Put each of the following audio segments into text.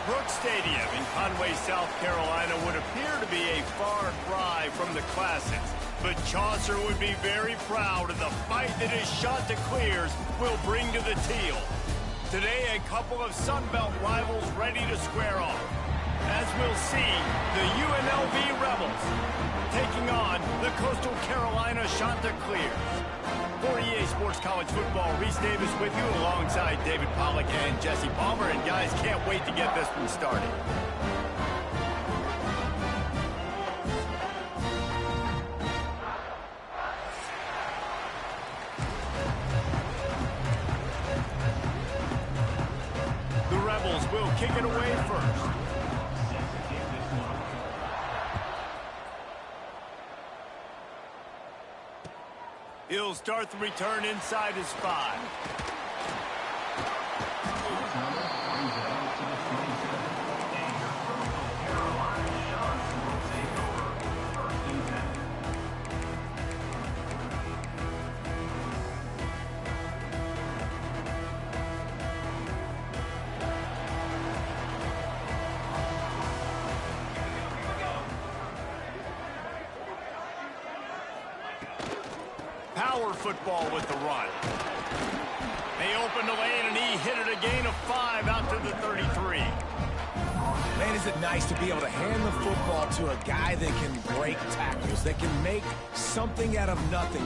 Brooks Stadium in Conway, South Carolina would appear to be a far cry from the classics, but Chaucer would be very proud of the fight that his Chanticleers will bring to the teal. Today, a couple of Sun Belt rivals ready to square off. As we'll see, the UNLV Rebels taking on the Coastal Carolina Chanticleers. For EA Sports College Football, Reese Davis with you alongside David Pollack and Jesse Palmer. And guys, can't wait to get this one started. The Rebels will kick it away first. He'll start the return inside his 5. Power football with the run. They open the lane, and he hit it a gain of 5 out to the 33. Man, is it nice to be able to hand the football to a guy that can break tackles, that can make something out of nothing.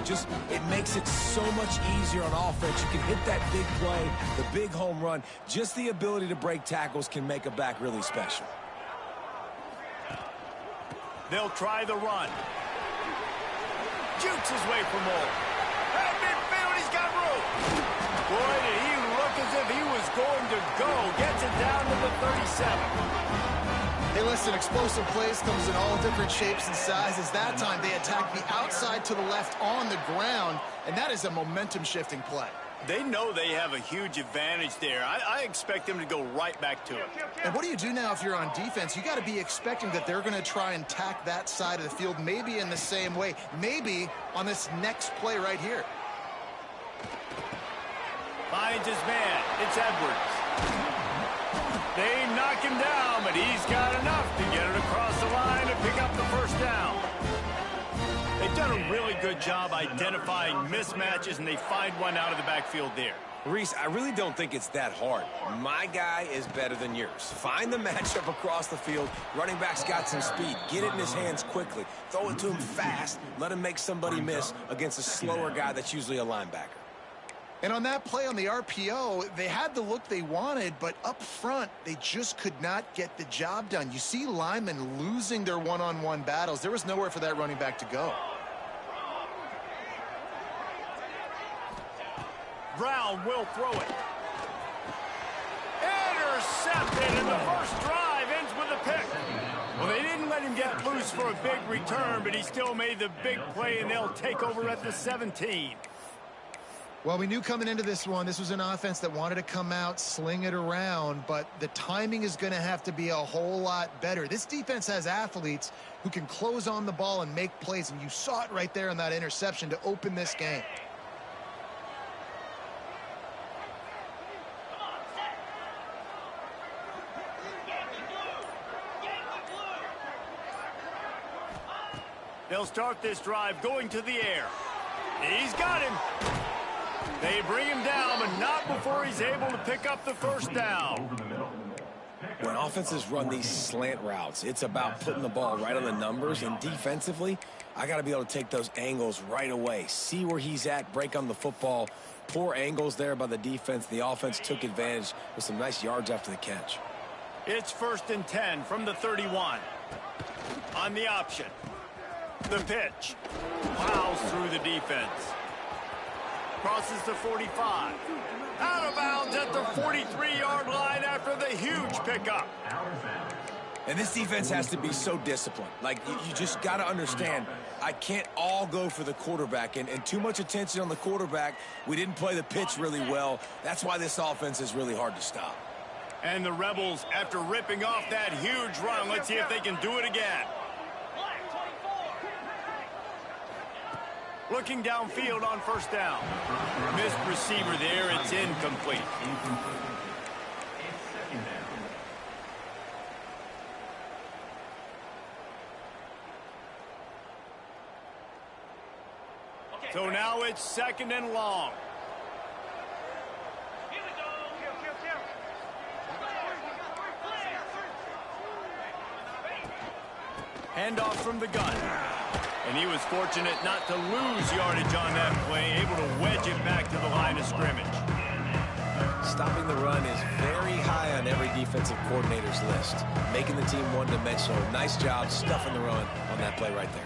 It makes it so much easier on offense. You can hit that big play, the big home run. Just the ability to break tackles can make a back really special. They'll try the run. Jukes his way for more. At midfield, he's got room. Boy, did he look as if he was going to go. Gets it down to the 37. Hey, listen, explosive plays comes in all different shapes and sizes. That time, they attacked the outside to the left on the ground, and that is a momentum-shifting play. They know they have a huge advantage there. I expect them to go right back to it. And what do you do now if you're on defense? You got to be expecting that they're going to try and tack that side of the field, maybe in the same way, maybe on this next play right here. Finds his man. It's Edwards. They knock him down, but he's got enough to get it across the line and pick up the first down. They've done a really good job identifying mismatches, and they find one out of the backfield there. Reese, I really don't think it's that hard. My guy is better than yours. Find the matchup across the field. Running back's got some speed. Get it in his hands quickly. Throw it to him fast. Let him make somebody miss against a slower guy that's usually a linebacker. And on that play on the RPO, they had the look they wanted, but up front, they just could not get the job done. You see linemen losing their one-on-one battles. There was nowhere for that running back to go. Brown will throw it. Intercepted, and the first drive ends with a pick. Well, they didn't let him get loose for a big return, but he still made the big play, and they'll take over at the 17. Well, we knew coming into this one, this was an offense that wanted to come out, sling it around, but the timing is going to have to be a whole lot better. This defense has athletes who can close on the ball and make plays, and you saw it right there in that interception to open this game. They'll start this drive going to the air. He's got him. They bring him down, but not before he's able to pick up the first down. When offenses run these slant routes, it's about putting the ball right on the numbers, and defensively, I got to be able to take those angles right away. See where he's at, break on the football. Poor angles there by the defense. The offense took advantage with some nice yards after the catch. It's 1st and 10 from the 31. On the option. The pitch. Plows through the defense. Crosses the 45. Out of bounds at the 43-yard line after the huge pickup. And this defense has to be so disciplined. Like, you just got to understand, I can't all go for the quarterback. And too much attention on the quarterback. We didn't play the pitch really well. That's why this offense is really hard to stop. And the Rebels, after ripping off that huge run, let's see if they can do it again. Looking downfield on first down. Missed receiver there. It's incomplete. So now it's 2nd and long. Handoff from the gun. And he was fortunate not to lose yardage on that play, able to wedge it back to the line of scrimmage. Stopping the run is very high on every defensive coordinator's list. Making the team one-dimensional. Nice job stuffing the run on that play right there.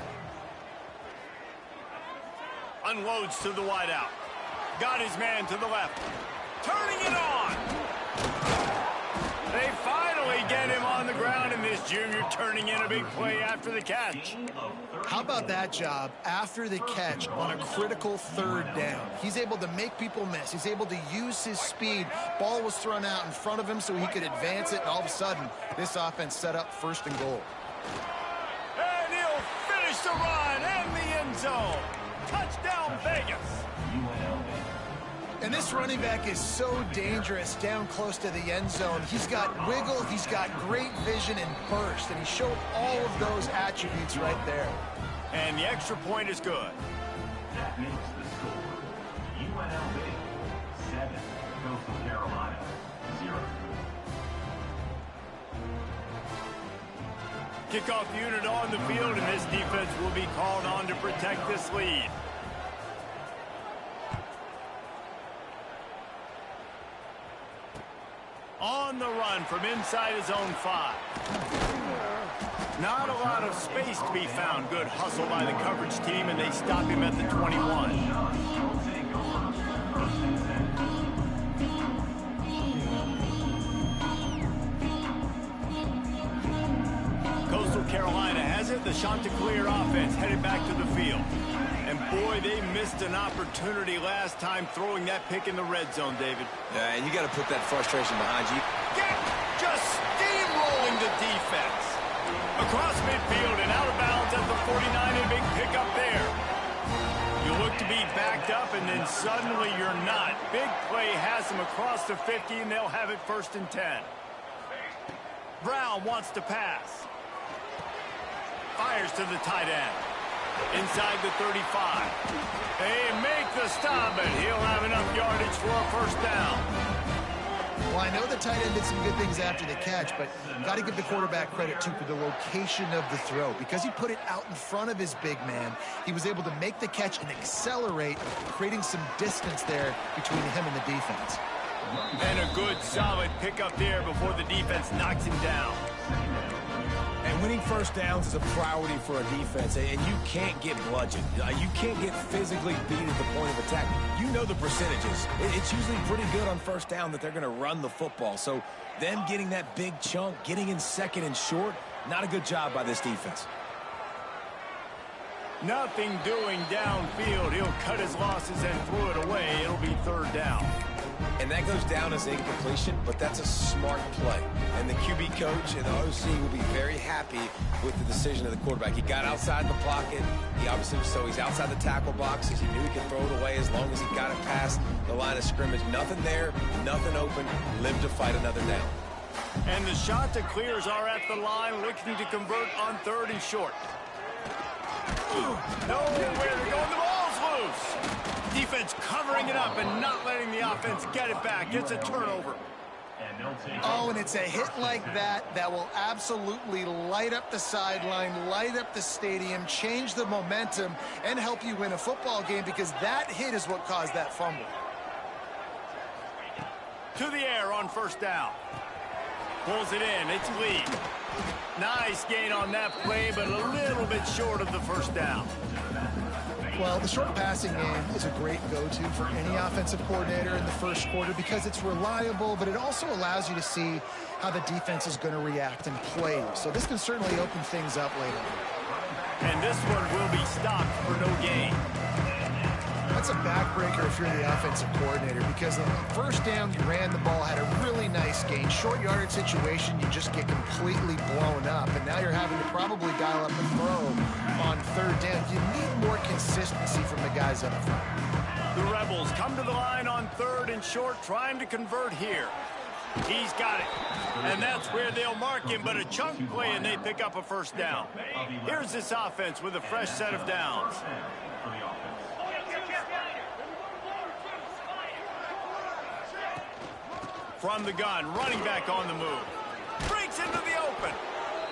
Unloads to the wideout. Got his man to the left. Turning it on. They finally get him on the ground, and this junior turning in a big play after the catch. How about that job after the catch on a critical 3rd down? He's able to make people miss. He's able to use his speed. Ball was thrown out in front of him so he could advance it, and all of a sudden, this offense set up 1st and goal. And he'll finish the run and the end zone. Touchdown, Vegas. And this running back is so dangerous down close to the end zone. He's got wiggle, he's got great vision and burst, and he showed all of those attributes right there. And the extra point is good. That makes the score UNLV 7, Coastal Carolina 0. Kickoff unit on the field, and this defense will be called on to protect this lead. On the run from inside his own 5. Not a lot of space to be found. Good hustle by the coverage team, and they stop him at the 21. Coastal Carolina has it. The Chanticleer offense headed back to the field. And boy, they missed an opportunity last time throwing that pick in the red zone, David. Yeah, and you got to put that frustration behind you. Just steamrolling the defense. Across midfield and out of bounds at the 49, a big pickup there. You look to be backed up, and then suddenly you're not. Big play has them across the 50, and they'll have it 1st and 10. Brown wants to pass. Fires to the tight end. Inside the 35. They make the stop, but he'll have enough yardage for a 1st down. Well, I know the tight end did some good things after the catch, but got to give the quarterback credit, too, for the location of the throw. Because he put it out in front of his big man, he was able to make the catch and accelerate, creating some distance there between him and the defense. And a good, solid pickup there before the defense knocks him down. And winning 1st downs is a priority for a defense, and you can't get bludgeoned. You can't get physically beat at the point of attack. You know the percentages. It's usually pretty good on 1st down that they're going to run the football. So them getting that big chunk, getting in 2nd and short, not a good job by this defense. Nothing doing downfield. He'll cut his losses and throw it away. It'll be 3rd down. And that goes down as incompletion, but that's a smart play. And the QB coach and the OC will be very happy with the decision of the quarterback. He got outside the pocket. He obviously, so he's outside the tackle boxes. He knew he could throw it away as long as he got it past the line of scrimmage. Nothing there, nothing open. Live to fight another down. And the Chanticleers are at the line looking to convert on 3rd and short. Nowhere they're going. The ball's loose. Defense covering it up and not letting the offense get it back. It's a turnover. Oh, and it's a hit like that that will absolutely light up the sideline, light up the stadium, change the momentum, and help you win a football game, because that hit is what caused that fumble. To the air on 1st down. Pulls it in. It's Lee. Nice gain on that play, but a little bit short of the 1st down. Well, the short passing game is a great go-to for any offensive coordinator in the 1st quarter because it's reliable, but it also allows you to see how the defense is going to react and play. So this can certainly open things up later. And this one will be stopped for no gain. That's a backbreaker if you're the offensive coordinator, because on the 1st down, you ran the ball, had a really nice gain. Short yardage situation, you just get completely blown up, and now you're having to probably dial up the throw on 3rd down. You need more consistency from the guys up front. The Rebels come to the line on 3rd and short, trying to convert here. He's got it. And that's where they'll mark him, but a chunk play, and they pick up a 1st down. Here's this offense with a fresh set of downs. from the gun, running back on the move. Breaks into the open.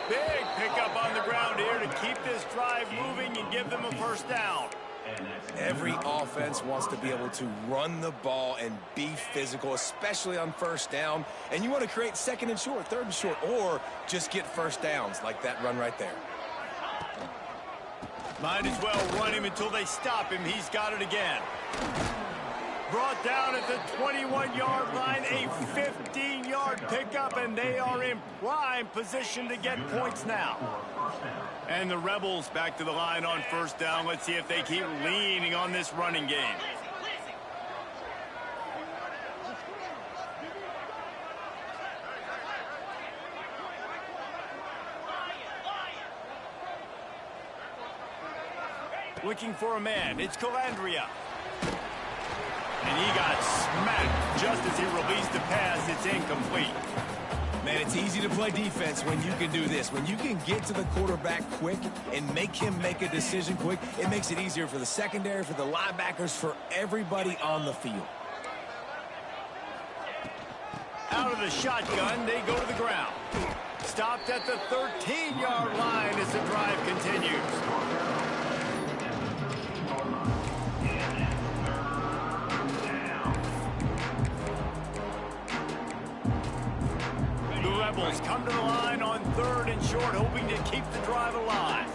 Big pickup on the ground here to keep this drive moving and give them a first down. Every offense wants to be able to run the ball and be physical, especially on first down. And you want to create second and short, third and short, or just get first downs like that run right there. Might as well run him until they stop him. He's got it again. Brought down at the 21-yard line, a 15-yard pickup, and they are in prime position to get points now. And the Rebels back to the line on first down. Let's see if they keep leaning on this running game. Looking for a man. It's Calandria. And he got smacked just as he released the pass. It's incomplete. Man, it's easy to play defense when you can do this. When you can get to the quarterback quick and make him make a decision quick, it makes it easier for the secondary, for the linebackers, for everybody on the field. Out of the shotgun, they go to the ground. Stopped at the 13-yard line as the drive continues. Rebels come to the line on third and short, hoping to keep the drive alive.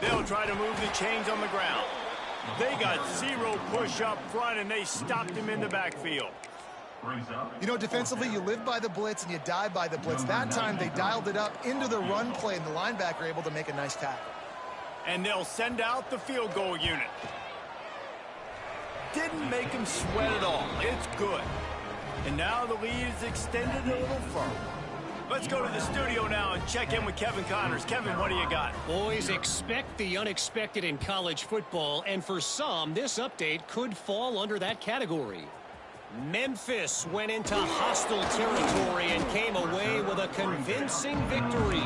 They'll try to move the chains on the ground. They got zero push up front, and they stopped him in the backfield. You know, defensively, you live by the blitz and you die by the blitz. That time, they dialed it up into the run play, and the linebacker able to make a nice tackle. And they'll send out the field goal unit. Didn't make him sweat at all. It's good. And now the lead is extended a little further. Let's go to the studio now and check in with Kevin Connors. Kevin, what do you got? Boys, expect the unexpected in college football, and for some, this update could fall under that category. Memphis went into hostile territory and came away with a convincing victory.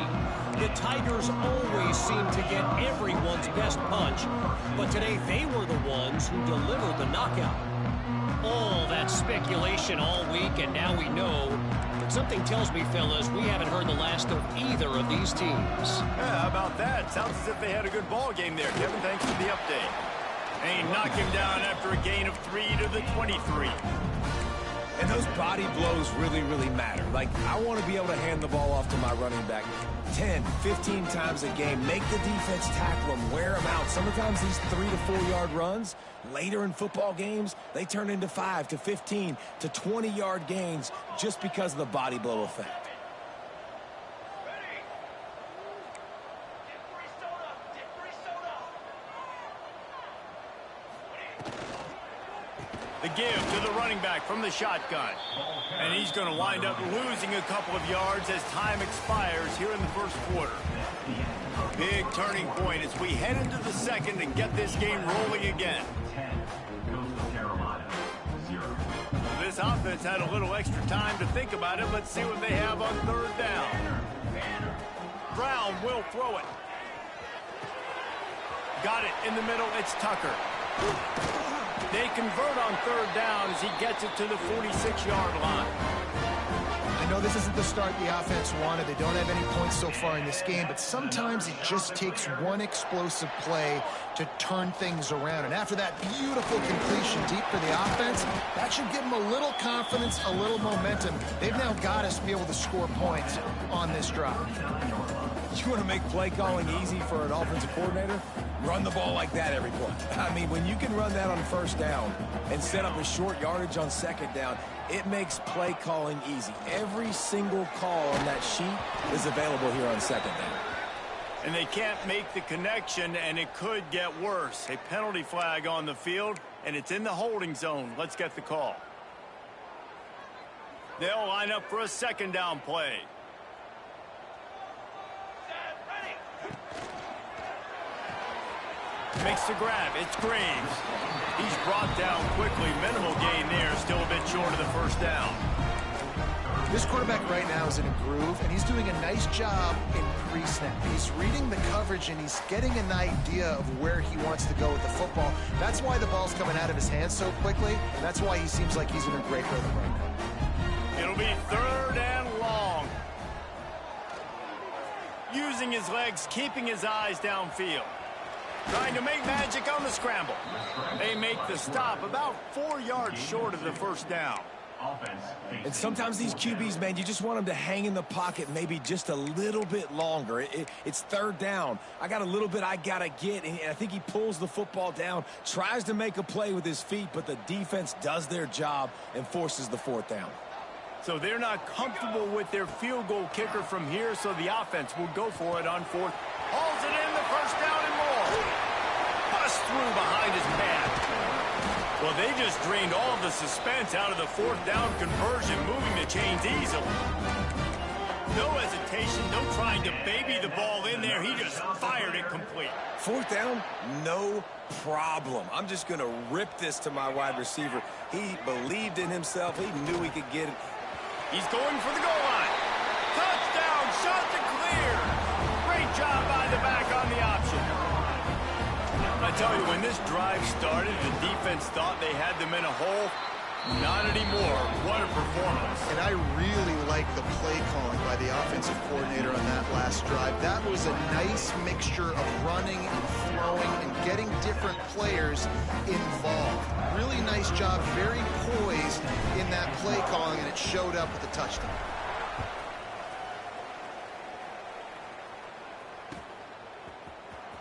The Tigers always seem to get everyone's best punch, but today they were the ones who delivered the knockout. All that speculation all week, and now we know. But something tells me, fellas, we haven't heard the last of either of these teams. Yeah, how about that? Sounds as if they had a good ball game there, Kevin. Thanks for the update. And he knocked him down after a gain of 3 to the 23. And those body blows really, really matter. Like, I want to be able to hand the ball off to my running back 10, 15 times a game. Make the defense tackle them, wear them out. Sometimes these 3 to 4 yard runs, later in football games, they turn into 5 to 15 to 20 yard gains just because of the body blow effect. The give to the running back from the shotgun. And he's going to wind up losing a couple of yards as time expires here in the first quarter. Big turning point as we head into the second and get this game rolling again. This offense had a little extra time to think about it. Let's see what they have on third down. Brown will throw it. Got it in the middle. It's Tucker. They convert on third down as he gets it to the 46-yard line. I know this isn't the start the offense wanted. They don't have any points so far in this game, but sometimes it just takes one explosive play to turn things around. And after that beautiful completion deep for the offense, that should give them a little confidence, a little momentum. They've now got us to be able to score points on this drive. You want to make play calling easy for an offensive coordinator? Run the ball like that every play. I mean, when you can run that on first down and set up a short yardage on second down, it makes play calling easy. Every single call on that sheet is available here on second down. And they can't make the connection, and it could get worse. A penalty flag on the field, and it's in the holding zone. Let's get the call. They'll line up for a second down play. Makes the grab. It's Graves. He's brought down quickly. Minimal gain there. Still a bit short of the first down. This quarterback right now is in a groove, and he's doing a nice job in pre-snap. He's reading the coverage, and he's getting an idea of where he wants to go with the football. That's why the ball's coming out of his hands so quickly, and that's why he seems like he's in a great rhythm right now. It'll be 3rd and long. Using his legs, keeping his eyes downfield. Trying to make magic on the scramble. They make the stop about 4 yards short of the first down. And sometimes these QBs, man, you just want them to hang in the pocket maybe just a little bit longer. It's 3rd down. I got a little bit I got to get, and I think he pulls the football down, tries to make a play with his feet, but the defense does their job and forces the 4th down. So they're not comfortable with their field goal kicker from here, so the offense will go for it on 4th. Hauls it in, the first down and more. Bust through behind his man. Well, they just drained all of the suspense out of the 4th down conversion, moving the chains easily. No hesitation, no trying to baby the ball in there. He just fired it complete. 4th down, no problem. I'm just going to rip this to my wide receiver. He believed in himself. He knew he could get it. He's going for the goal line. Touchdown, shot to clear. Great job by the back on the option. I tell you, when this drive started, the defense thought they had them in a hole. Not anymore. What a performance. And I really like the play calling by the offensive coordinator on that last drive. That was a nice mixture of running and throwing and getting different players involved. Really nice job, very poised in that play calling, and it showed up with a touchdown.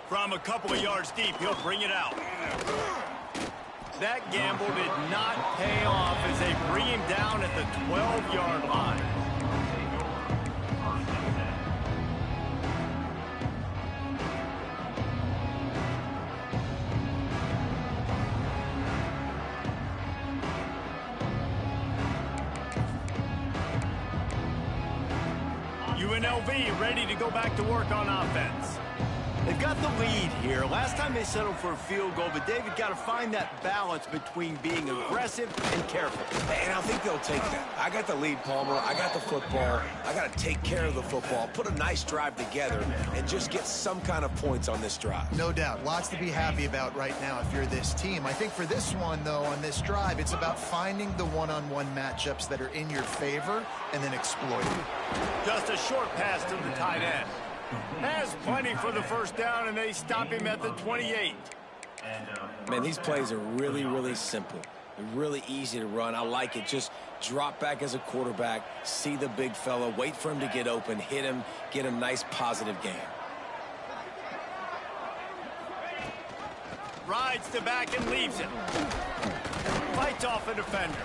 From a couple of yards deep, he'll bring it out. That gamble did not pay off as they bring him down at the 12-yard line. UNLV ready to go back to work on offense. They've got the lead here. Last time they settled for a field goal, but David got to find that balance between being aggressive and careful. And I think they'll take that. I got the lead, Palmer. I got the football. I got to take care of the football, put a nice drive together, and just get some kind of points on this drive. No doubt. Lots to be happy about right now if you're this team. I think for this one, though, on this drive, it's about finding the one-on-one matchups that are in your favor and then exploiting it. Just a short pass to the tight end. Has plenty for the first down, and they stop him at the 28. Man, these plays are really, really simple. They're really easy to run. I like it. Just drop back as a quarterback, see the big fella, wait for him to get open, hit him, get a nice positive game. Rides to back and leaves it. Fights off a defender.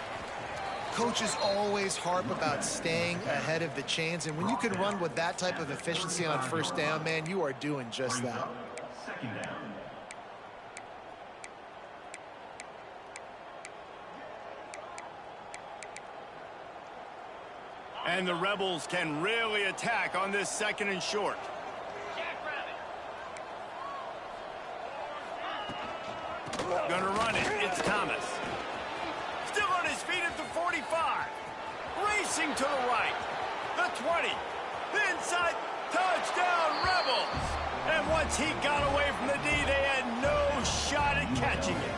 Coaches always harp about staying ahead of the chains, and when you can run with that type of efficiency on first down, man, you are doing just that. Second down. And the Rebels can really attack on this 2nd and short. Gonna run it. It's Thomas. Still on his feet at the 45. Racing to the right. The 20. Inside. Touchdown, Rebels. And once he got away from the D, they had no shot at catching it.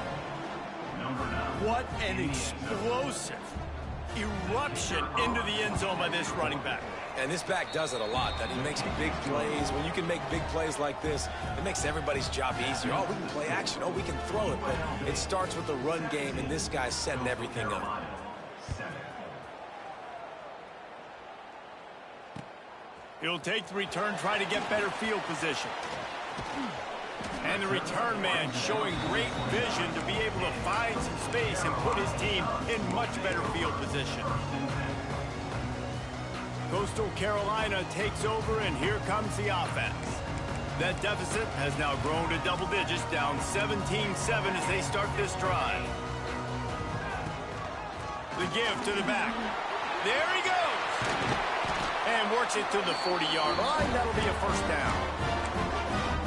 What an explosive eruption into the end zone by this running back. And this back does it a lot, that he makes big plays. When you can make big plays like this, it makes everybody's job easier. Oh, we can play action. Oh, we can throw it. But it starts with the run game, and this guy's setting everything up. He'll take the return, try to get better field position. And the return man showing great vision to be able to find some space and put his team in much better field position. Coastal Carolina takes over, and here comes the offense. That deficit has now grown to double digits, down 17-7 as they start this drive. The give to the back. There he goes. And works it to the 40-yard line. That'll be a first down.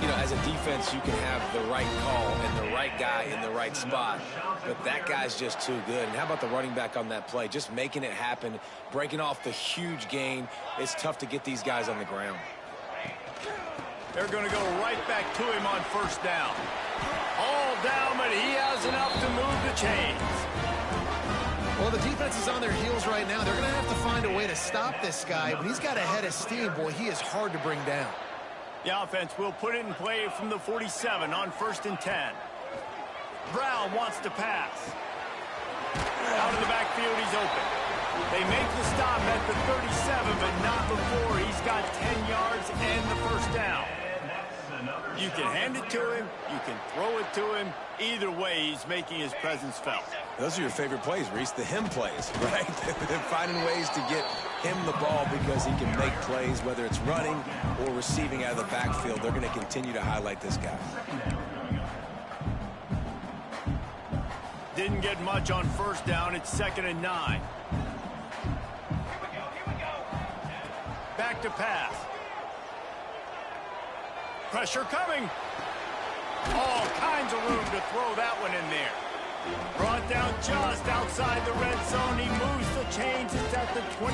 You know, as as a defense, you can have the right call and the right guy in the right spot, but that guy's just too good. And how about the running back on that play? Just making it happen, breaking off the huge gain. It's tough to get these guys on the ground. They're going to go right back to him on first down. All down, but he has enough to move the chains. Well, the defense is on their heels right now. They're going to have to find a way to stop this guy. When he's got a head of steam, boy, he is hard to bring down. The offense will put it in play from the 47 on 1st and 10. Brown wants to pass. Out of the backfield, he's open. They make the stop at the 37, but not before he's got 10 yards and the first down. You can hand it to him. You can throw it to him. Either way, he's making his presence felt. Those are your favorite plays, Reese, the him plays, right? They're finding ways to get him the ball because he can make plays, whether it's running or receiving out of the backfield. They're going to continue to highlight this guy. Didn't get much on first down. It's 2nd and 9. Back to pass. Pressure coming. All kinds of room to throw that one in there. Brought down just outside the red zone. He moves the chains. It's at the 22.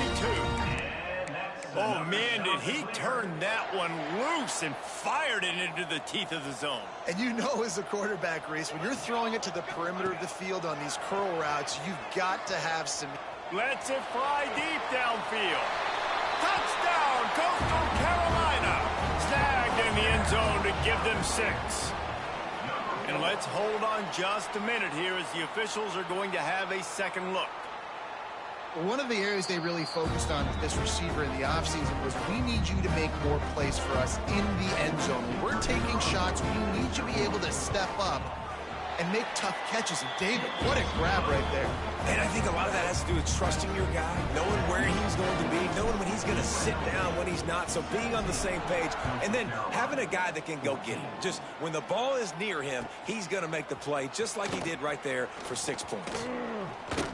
Oh, man, did he turn that one loose and fired it into the teeth of the zone. And you know, as a quarterback, Reese, when you're throwing it to the perimeter of the field on these curl routes, you've got to have some... Lets it fly deep downfield. Touchdown, Coastal Carolina. Snagged in the end zone to give them 6. And let's hold on just a minute here as the officials are going to have a second look. One of the areas they really focused on with this receiver in the offseason was we need you to make more plays for us in the end zone. When we're taking shots, we need you to be able to step up and make tough catches. And David, what a grab right there. And I think a lot of that has to do with trusting your guy, knowing where he's going to be, knowing when he's going to sit down, when he's not. So being on the same page, and then having a guy that can go get him. Just when the ball is near him, he's going to make the play, just like he did right there for 6 points.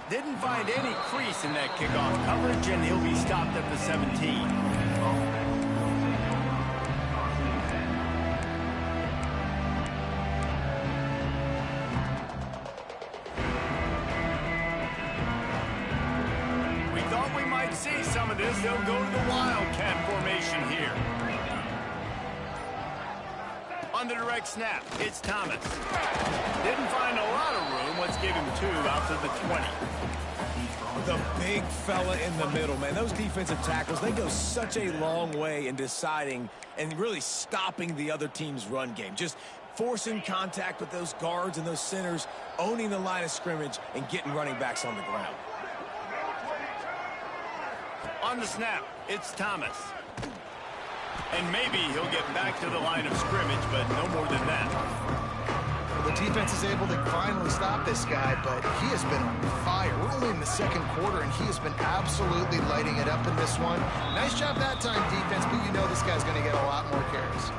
Didn't find any crease in that kickoff coverage, and he'll be stopped at the 17. See some of this. They'll go to the Wildcat formation here. On the direct snap, it's Thomas. Didn't find a lot of room. Let's give him 2 out to the 20. The big fella in the middle, man. Those defensive tackles, they go such a long way in deciding and really stopping the other team's run game. Just forcing contact with those guards and those centers, owning the line of scrimmage, and getting running backs on the ground. On the snap, it's Thomas. And maybe he'll get back to the line of scrimmage, but no more than that. Well, the defense is able to finally stop this guy, but he has been on fire. We're only in the 2nd quarter, and he has been absolutely lighting it up in this one. Nice job that time, defense, but you know this guy's going to get a lot more carries.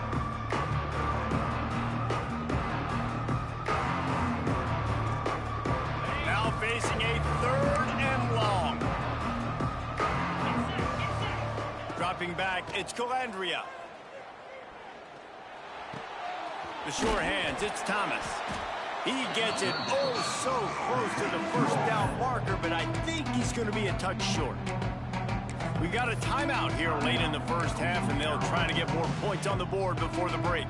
Now facing a 3rd and long. Dropping back, it's Calandria. The sure hands, it's Thomas. He gets it oh so close to the first down marker, but I think he's going to be a touch short. We got a timeout here late in the first half, and they'll try to get more points on the board before the break.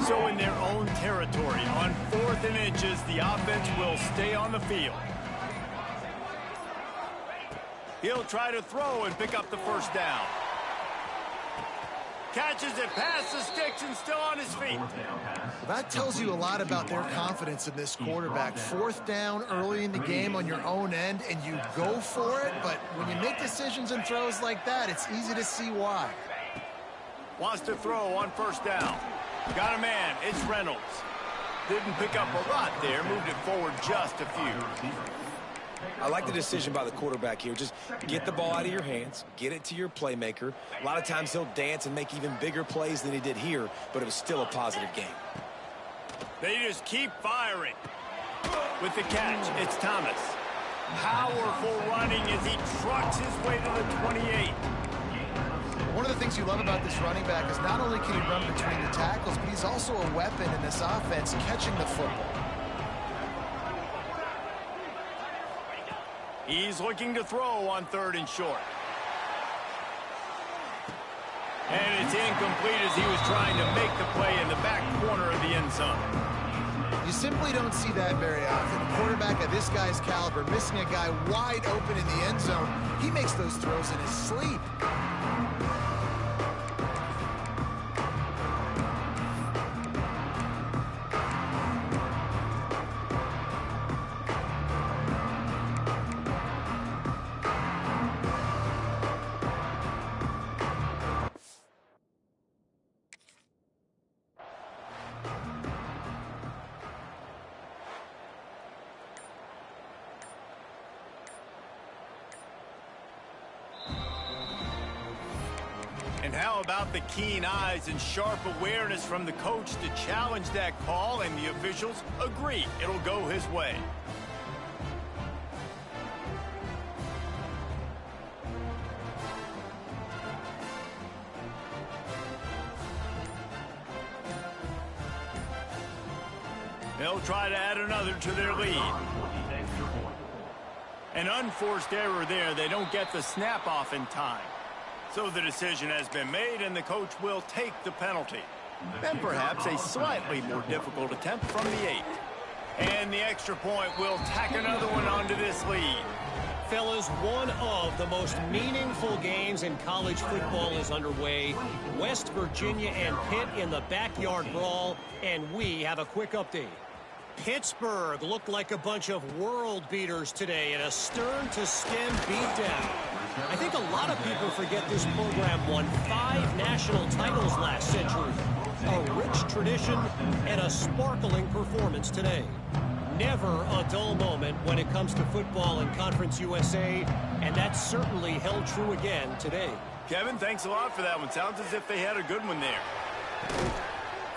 So in their own territory, on 4th and inches, the offense will stay on the field. He'll try to throw and pick up the first down. Catches it past the sticks and still on his feet. Well, that tells you a lot about their confidence in this quarterback. 4th down early in the game on your own end, and you go for it, but when you make decisions and throws like that, it's easy to see why. Wants to throw on first down. Got a man, it's Reynolds. Didn't pick up a lot there, moved it forward just a few. I like the decision by the quarterback here. Just get the ball out of your hands, get it to your playmaker. A lot of times he'll dance and make even bigger plays than he did here, but it was still a positive game. They just keep firing. With the catch, it's Thomas. Powerful running as he trucks his way to the 28. One of the things you love about this running back is not only can he run between the tackles, but he's also a weapon in this offense catching the football. He's looking to throw on 3rd and short. And it's incomplete as he was trying to make the play in the back corner of the end zone. You simply don't see that very often. A quarterback of this guy's caliber missing a guy wide open in the end zone. He makes those throws in his sleep. And how about the keen eyes and sharp awareness from the coach to challenge that call, and the officials agree it'll go his way. They'll try to add another to their lead. An unforced error there. They don't get the snap off in time. So the decision has been made, and the coach will take the penalty. Then perhaps a slightly more difficult attempt from the 8. And the extra point will tack another one onto this lead. Fellas, one of the most meaningful games in college football is underway. West Virginia and Pitt in the backyard brawl, and we have a quick update. Pittsburgh looked like a bunch of world beaters today in a stern-to-stem beatdown. I think a lot of people forget this program won 5 national titles last century. A rich tradition and a sparkling performance today. Never a dull moment when it comes to football in Conference USA, and that certainly held true again today. Kevin, thanks a lot for that one. Sounds as if they had a good one there.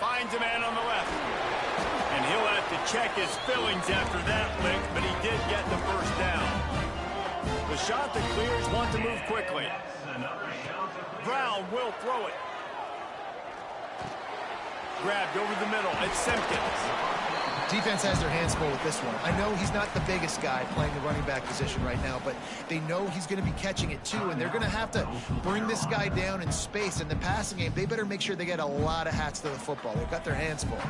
Finds a man on the left. And he'll have to check his fillings after that lick, but he did get the first down. The shot that clears want to move quickly. Brown will throw it. Grabbed over the middle. It's Simpkins. Defense has their hands full with this one. I know he's not the biggest guy playing the running back position right now, but they know he's going to be catching it too, and they're going to have to bring this guy down in space. In the passing game, they better make sure they get a lot of hats to the football. They've got their hands full.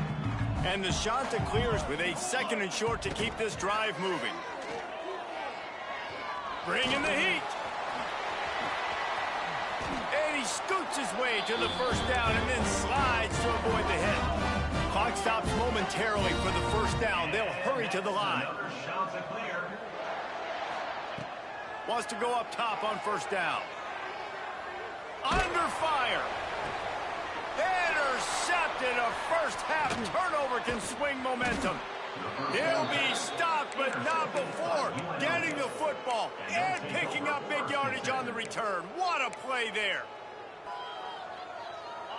And the shot that clears with a 2nd and short to keep this drive moving. Bringing the heat. And he scoots his way to the first down and then slides to avoid the hit. Clock stops momentarily for the first down. They'll hurry to the line. Wants to go up top on first down. Under fire. Intercepted. A first-half turnover can swing momentum. He'll be stopped, but not before getting the football and picking up big yardage on the return. What a play there.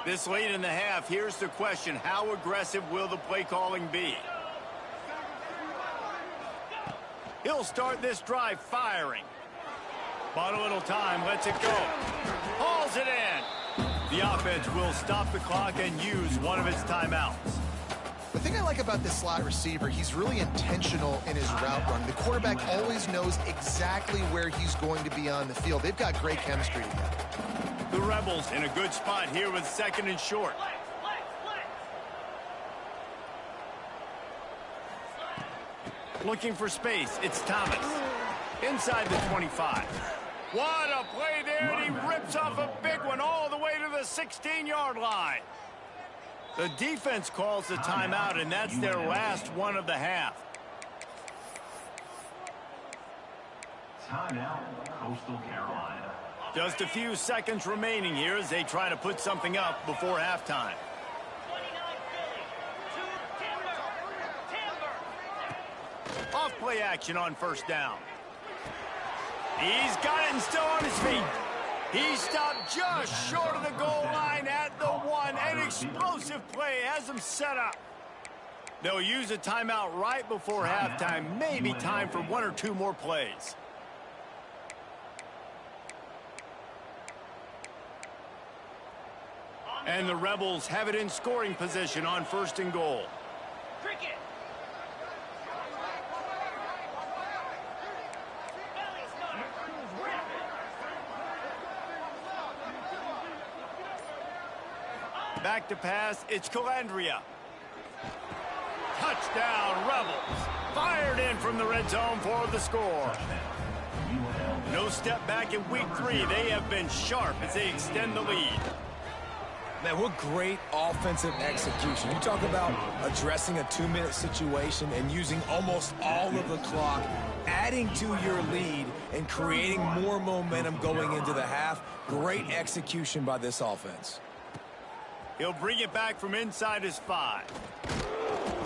This late in the half, here's the question. How aggressive will the play calling be? He'll start this drive firing. Bought a little time, lets it go. Hauls it in. The offense will stop the clock and use one of its timeouts. The thing I like about this slot receiver, he's really intentional in his route run. The quarterback always knows exactly where he's going to be on the field. They've got great chemistry together. The Rebels in a good spot here with 2nd and short. Looking for space. It's Thomas. Inside the 25. What a play there, and he rips off a big one all the way to the 16-yard line. The defense calls the timeout, and that's their last one of the half. Timeout, Coastal Carolina. Just a few seconds remaining here as they try to put something up before halftime. Off play action on first down. He's got it and still on his feet. He stopped just short of the goal line at the 1. An explosive play has him set up. They'll use a timeout right before halftime. Maybe time for 1 or 2 more plays. And the Rebels have it in scoring position on 1st and goal. Cricket. Back to pass, it's Calandria. Touchdown, Rebels. Fired in from the red zone for the score. No step back in week 3. They have been sharp as they extend the lead. Man, what great offensive execution. You talk about addressing a 2-minute situation and using almost all of the clock, adding to your lead and creating more momentum going into the half. Great execution by this offense. He'll bring it back from inside his 5.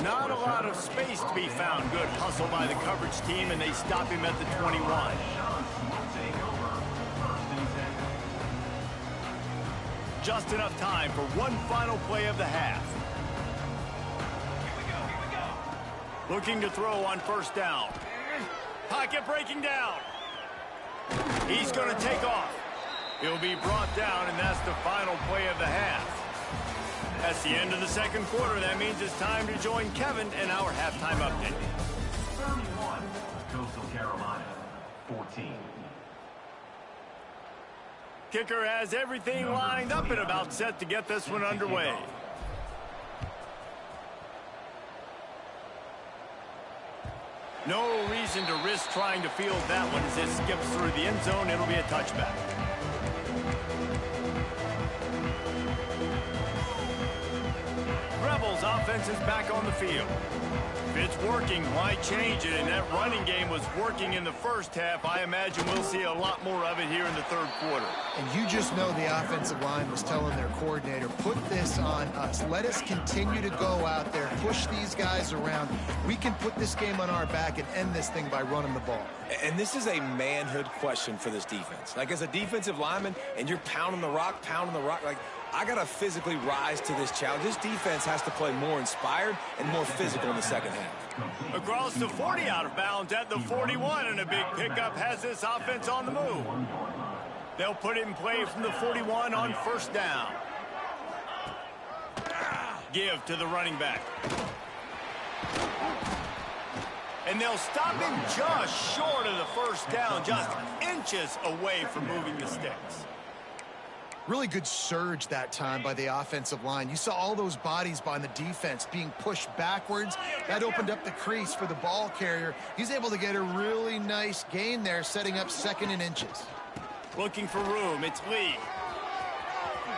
Not a lot of space to be found. Good hustle by the coverage team, and they stop him at the 21. Just enough time for one final play of the half. Looking to throw on 1st down. Pocket breaking down. He's going to take off. He'll be brought down, and that's the final play of the half. That's the end of the 2nd quarter. That means it's time to join Kevin in our halftime update. 31, Coastal Carolina, 14. Kicker has everything lined up and about set to get this one underway. No reason to risk trying to field that one as it skips through the end zone. It'll be a touchback. Rebels offense is back on the field. If it's working, why change it? And that running game was working in the 1st half. I imagine we'll see a lot more of it here in the 3rd quarter. And you just know the offensive line was telling their coordinator, put this on us. Let us continue to go out there, push these guys around. We can put this game on our back and end this thing by running the ball. And this is a manhood question for this defense. Like, as a defensive lineman, and you're pounding the rock, like, I got to physically rise to this challenge. This defense has to play more inspired and more physical in the 2nd half. Across the 40, out of bounds at the 41, and a big pickup has this offense on the move. They'll put it in play from the 41 on 1st down. Give to the running back. And they'll stop him just short of the 1st down, just inches away from moving the sticks. Really good surge that time by the offensive line. You saw all those bodies by the defense being pushed backwards. That opened up the crease for the ball carrier. He's able to get a really nice gain there, setting up 2nd and inches. Looking for room, it's Lee.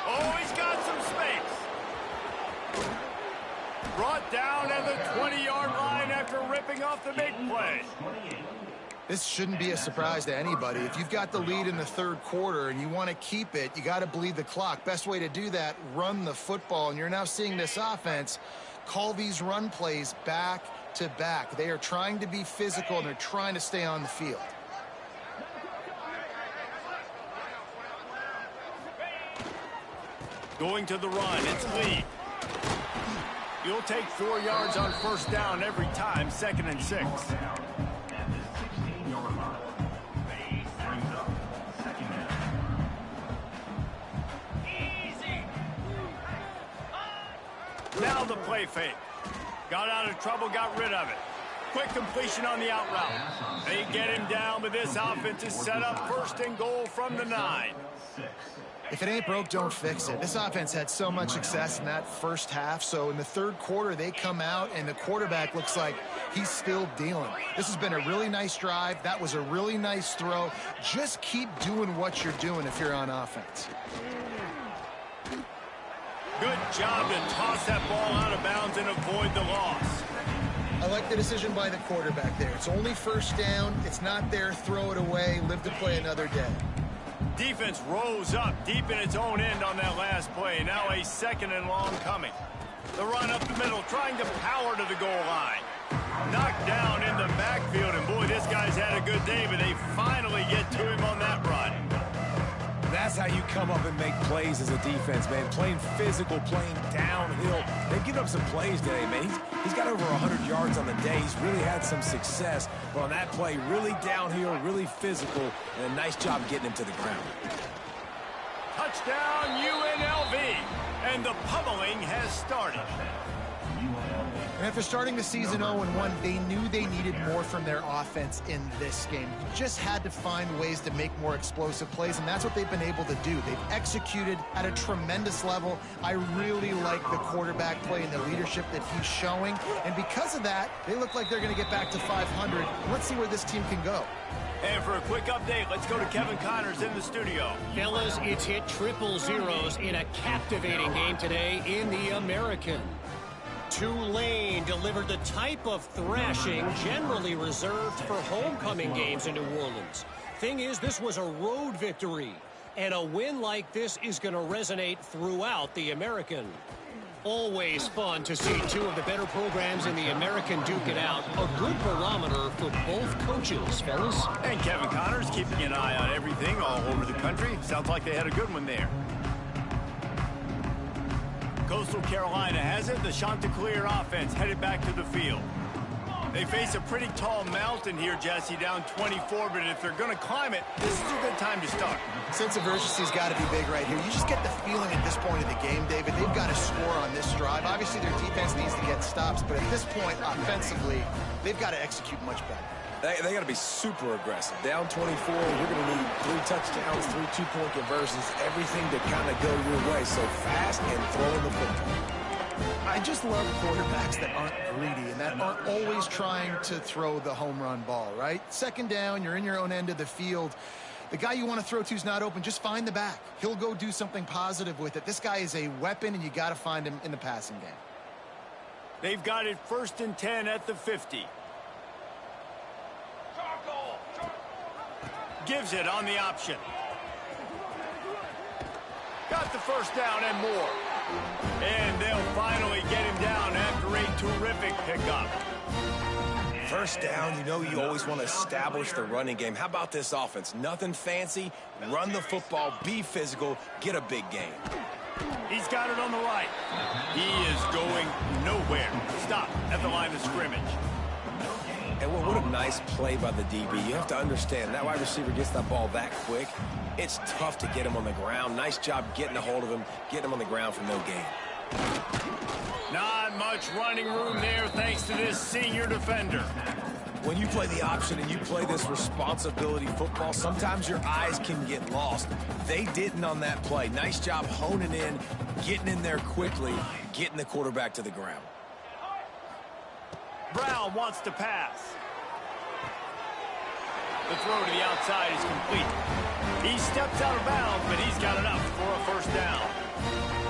Oh, he's got some space. Brought down at the 20-yard line after ripping off the big play. This shouldn't be a surprise to anybody. If you've got the lead in the 3rd quarter and you want to keep it, you got to bleed the clock. Best way to do that, run the football. And you're now seeing this offense call these run plays back to back. They are trying to be physical, and they're trying to stay on the field. Going to the run, it's Lee. You'll take 4 yards on 1st down every time, 2nd and 6. Now the play fake. Got out of trouble, got rid of it. Quick completion on the out route. They get him down, but this offense is set up 1st and goal from the 9. If it ain't broke, don't fix it. This offense had so much success in that 1st half, so in the 3rd quarter, they come out, and the quarterback looks like he's still dealing. This has been a really nice drive. That was a really nice throw. Just keep doing what you're doing if you're on offense. Good job to toss that ball out of bounds and avoid the loss. I like the decision by the quarterback there. It's only 1st down. It's not there. Throw it away. Live to play another day. Defense rose up deep in its own end on that last play. Now a 2nd and long coming. The run up the middle, trying to power to the goal line. Knocked down in the backfield, and boy, this guy's had a good David, they finally get to him on that run. That's how you come up and make plays as a defense, man. Playing physical, playing downhill. They've given up some plays today, man. He's got over 100 yards on the day. He's really had some success. But on that play, really downhill, really physical, and a nice job getting him to the ground. Touchdown, UNLV. And the pummeling has started. And after starting the season 0-1, they knew they needed more from their offense in this game. You just had to find ways to make more explosive plays, and that's what they've been able to do. They've executed at a tremendous level. I really like the quarterback play and the leadership that he's showing. And because of that, they look like they're going to get back to 500. Let's see where this team can go. And for a quick update, let's go to Kevin Connors in the studio. Fellas, it's hit triple zeros in a captivating game today in the American. Tulane delivered the type of thrashing generally reserved for homecoming games in New Orleans. Thing is, this was a road victory, and a win like this is going to resonate throughout the American. Always fun to see two of the better programs in the American duke it out. A good barometer for both coaches, fellas. And Kevin Connors keeping an eye on everything all over the country. Sounds like they had a good one there. Coastal Carolina has it. The Chanticleer offense headed back to the field. They face a pretty tall mountain here, Jesse, down 24, but if they're going to climb it, this is a good time to start. Sense of urgency's got to be big right here. You just get the feeling at this point of the game, David, they've got to score on this drive. Obviously, their defense needs to get stops, but at this point, offensively, they've got to execute much better. They got to be super aggressive. Down 24, you're going to need 3 touchdowns, 3 two-point conversions, everything to kind of go your way. So fast and throwing the football. I just love quarterbacks that aren't greedy and that aren't always trying to throw the home run ball, right? Second down, you're in your own end of the field. The guy you want to throw to is not open. Just find the back. He'll go do something positive with it. This guy is a weapon, and you got to find him in the passing game. They've got it 1st and 10 at the 50. Gives it on the option. Got the first down and more. And they'll finally get him down after a terrific pickup. First down, you know you always want to establish the running game. How about this offense? Nothing fancy. Run the football, be physical, get a big gain. He's got it on the right. He is going nowhere. Stop at the line of scrimmage. And what a nice play by the DB. You have to understand, that wide receiver gets that ball that quick. It's tough to get him on the ground. Nice job getting a hold of him, getting him on the ground for no gain. Not much running room there thanks to this senior defender. When you play the option and you play this responsibility football, sometimes your eyes can get lost. They didn't on that play. Nice job honing in, getting in there quickly, getting the quarterback to the ground. Brown wants to pass. The throw to the outside is complete. He steps out of bounds, but he's got enough for a first down.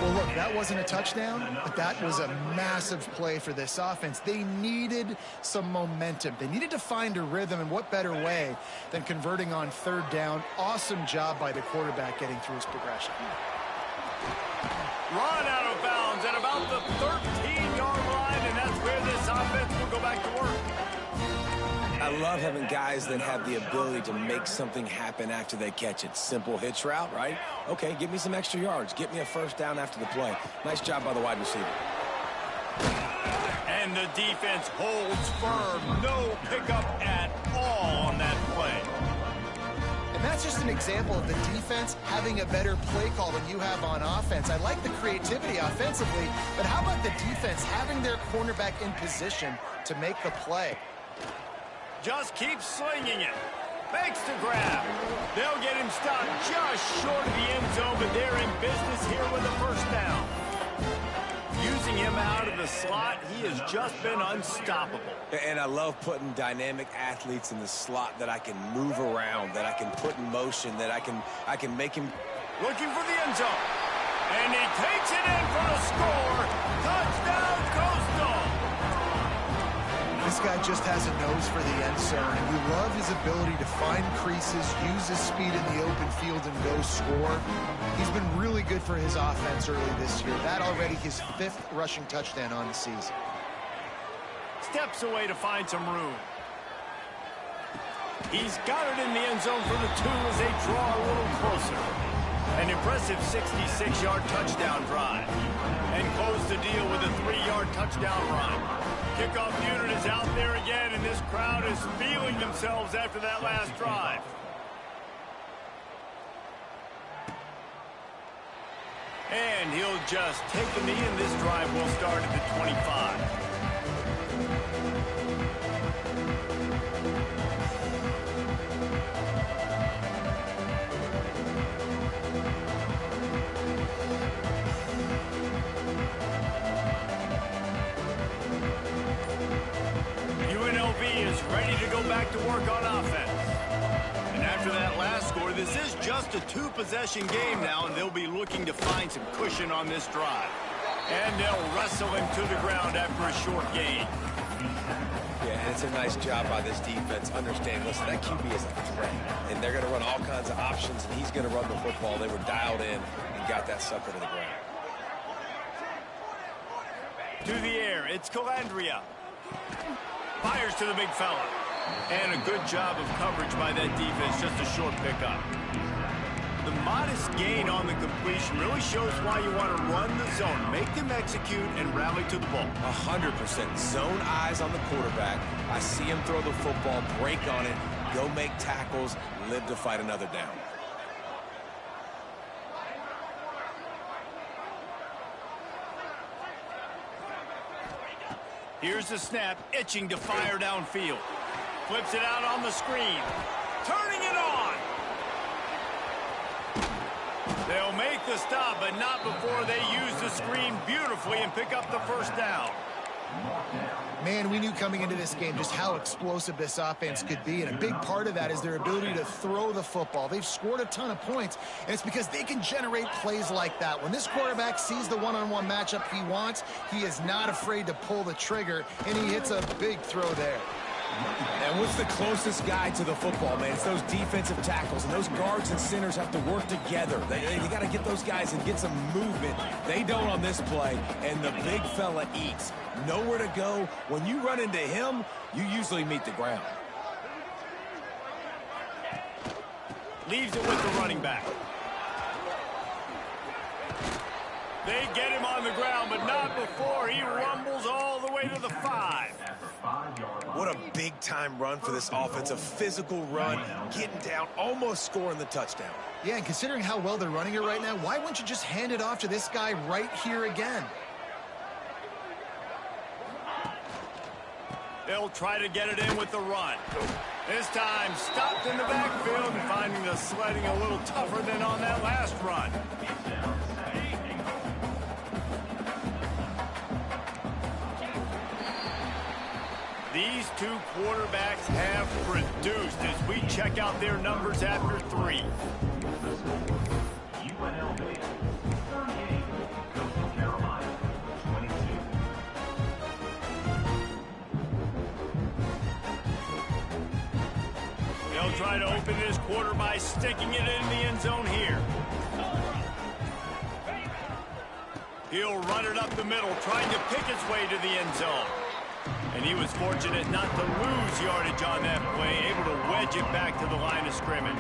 Well, look, that wasn't a touchdown, but that was a massive play for this offense. They needed some momentum. They needed to find a rhythm, and what better way than converting on 3rd down. Awesome job by the quarterback getting through his progression. Run out of bounds at about the 13-yard line, and that's where this offense will go back to work. I love having guys that have the ability to make something happen after they catch it. Simple hitch route, right? Okay, give me some extra yards. Get me a first down after the play. Nice job by the wide receiver. And the defense holds firm. No pickup at all on that play. And that's just an example of the defense having a better play call than you have on offense. I like the creativity offensively, but how about the defense having their cornerback in position to make the play? Just keeps slinging it. Makes the grab. They'll get him stopped just short of the end zone, but they're in business here with a first down. Using him out of the slot, he has just been unstoppable. And I love putting dynamic athletes in the slot that I can move around, that I can put in motion, that I can make him... Looking for the end zone. And he takes it in for a score. Touchdown, Coastal. This guy just has a nose for the end zone, and we love his ability to find creases, use his speed in the open field, and go score. He's been really good for his offense early this year. That already his 5th rushing touchdown on the season. Steps away to find some room. He's got it in the end zone for the 2 as they draw a little closer. An impressive 66-yard touchdown drive. And close the deal with a 3-yard touchdown run. Kickoff unit is out there again, and this crowd is feeling themselves after that last drive. And he'll just take the knee, and this drive will start at the 25. UNLV is ready to go back to work on offense. And after that last score, this is just a 2-possession game now, and they'll be looking to find some cushion on this drive. And they'll wrestle him to the ground after a short gain. Yeah, and it's a nice job by this defense. Understand, listen, that QB is a threat, and they're going to run all kinds of options, and he's going to run the football. They were dialed in and got that sucker to the ground. To the air, it's Calandria. Fires to the big fella. And a good job of coverage by that defense, just a short pickup. The modest gain on the completion really shows why you want to run the zone. Make them execute and rally to the ball. 100%. Zone eyes on the quarterback. I see him throw the football, break on it, go make tackles, live to fight another down. Here's the snap, itching to fire downfield. Flips it out on the screen. Turning it on. They'll make the stop, but not before they use the screen beautifully and pick up the first down. Man, we knew coming into this game just how explosive this offense could be, and a big part of that is their ability to throw the football. They've scored a ton of points, and it's because they can generate plays like that. When this quarterback sees the one-on-one matchup he wants, he is not afraid to pull the trigger, and he hits a big throw there. And what's the closest guy to the football, man? It's those defensive tackles, and those guards and centers have to work together. They got to get those guys and get some movement. They don't on this play, and the big fella eats. Nowhere to go. When you run into him, you usually meet the ground. Leaves it with the running back. They get him on the ground, but not before he rumbles all the way to the 5. What a big-time run for this offense. A physical run, getting down, almost scoring the touchdown. Yeah, and considering how well they're running it right now, why wouldn't you just hand it off to this guy right here again? They'll try to get it in with the run. This time stopped in the backfield and finding the sledding a little tougher than on that last run. These two quarterbacks have produced as we check out their numbers after 3. UNLV 38, Coastal Carolina 22. They'll try to open this quarter by sticking it in the end zone here. He'll run it up the middle, trying to pick its way to the end zone. And he was fortunate not to lose yardage on that play, able to wedge it back to the line of scrimmage.